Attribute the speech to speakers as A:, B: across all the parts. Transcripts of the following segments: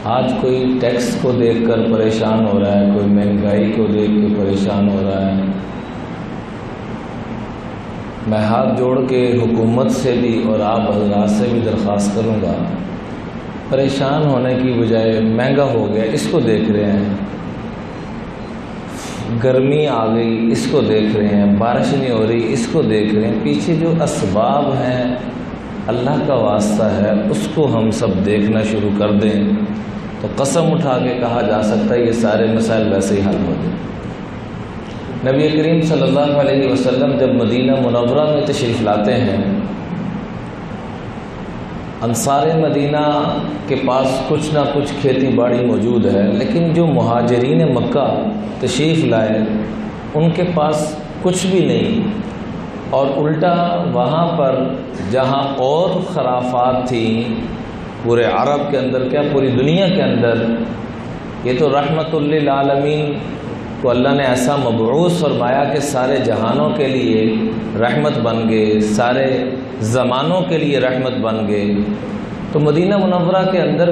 A: آج کوئی ٹیکس کو دیکھ کر پریشان ہو رہا ہے، کوئی مہنگائی کو دیکھ کے پریشان ہو رہا ہے۔ میں ہاتھ جوڑ کے حکومت سے بھی اور آپ حضرات سے بھی درخواست کروں گا، پریشان ہونے کی بجائے مہنگا ہو گیا اس کو دیکھ رہے ہیں، گرمی آ گئی اس کو دیکھ رہے ہیں، بارش نہیں ہو رہی اس کو دیکھ رہے ہیں، پیچھے جو اسباب ہیں اللہ کا واسطہ ہے اس کو ہم سب دیکھنا شروع کر دیں تو قسم اٹھا کے کہا جا سکتا ہے یہ سارے مسائل ویسے ہی حل ہو جائیں۔ نبی کریم صلی اللہ علیہ وسلم جب مدینہ منورہ میں تشریف لاتے ہیں، انصار مدینہ کے پاس کچھ نہ کچھ کھیتی باڑی موجود ہے، لیکن جو مہاجرین مکہ تشریف لائے ان کے پاس کچھ بھی نہیں، اور الٹا وہاں پر جہاں اور خرافات تھیں پورے عرب کے اندر، کیا پوری دنیا کے اندر، یہ تو رحمت للعالمین کو اللہ نے ایسا مبعوث فرمایا کہ سارے جہانوں کے لیے رحمت بن گئے، سارے زمانوں کے لیے رحمت بن گئے۔ تو مدینہ منورہ کے اندر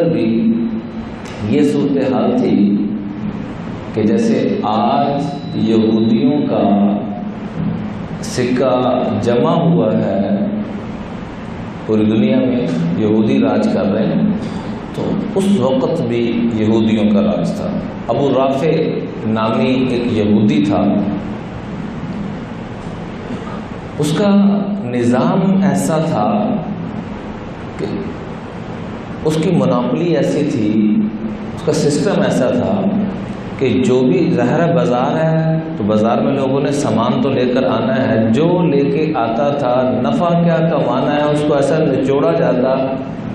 A: بھی یہ صورتحال تھی کہ جیسے آج یہودیوں کا سکہ جمع ہوا ہے، پوری دنیا میں یہودی راج کر رہے ہیں، تو اس وقت بھی یہودیوں کا راج تھا۔ ابو رافع نامی ایک یہودی تھا، اس کا نظام ایسا تھا کہ اس کی مناپلی ایسی تھی، اس کا سسٹم ایسا تھا کہ جو بھی ظاہر بازار ہے تو بازار میں لوگوں نے سامان تو لے کر آنا ہے، جو لے کے آتا تھا نفع کیا کمانا ہے اس کو ایسا نچوڑا جاتا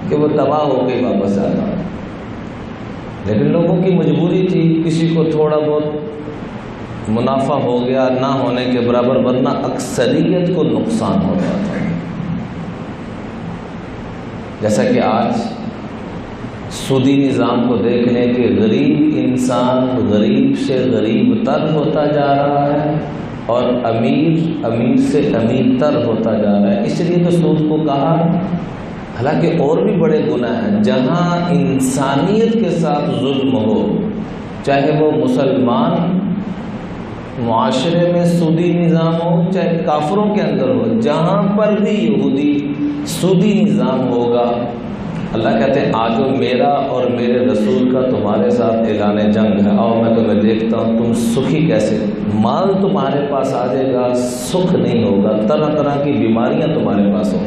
A: کہ وہ تباہ ہو کے واپس آتا۔ لیکن لوگوں کی مجبوری تھی، کسی کو تھوڑا بہت منافع ہو گیا نہ ہونے کے برابر، ورنہ اکثریت کو نقصان ہو رہا تھا۔ جیسا کہ آج سودی نظام کو دیکھ لیں کہ غریب انسان غریب سے غریب تر ہوتا جا رہا ہے اور امیر امیر سے امیر تر ہوتا جا رہا ہے۔ اس لیے تو سود کو کہا، حالانکہ اور بھی بڑے گناہ ہیں۔ جہاں انسانیت کے ساتھ ظلم ہو، چاہے وہ مسلمان معاشرے میں سودی نظام ہو چاہے کافروں کے اندر ہو، جہاں پر بھی یہودی سودی نظام ہوگا، اللہ کہتے ہیں آجو میرا اور میرے رسول کا تمہارے ساتھ اعلان جنگ ہے، آؤ میں تمہیں دیکھتا ہوں تم سکھی کیسے، مال تمہارے پاس آ جائے گا، سکھ نہیں ہوگا، طرح طرح کی بیماریاں تمہارے پاس ہوں۔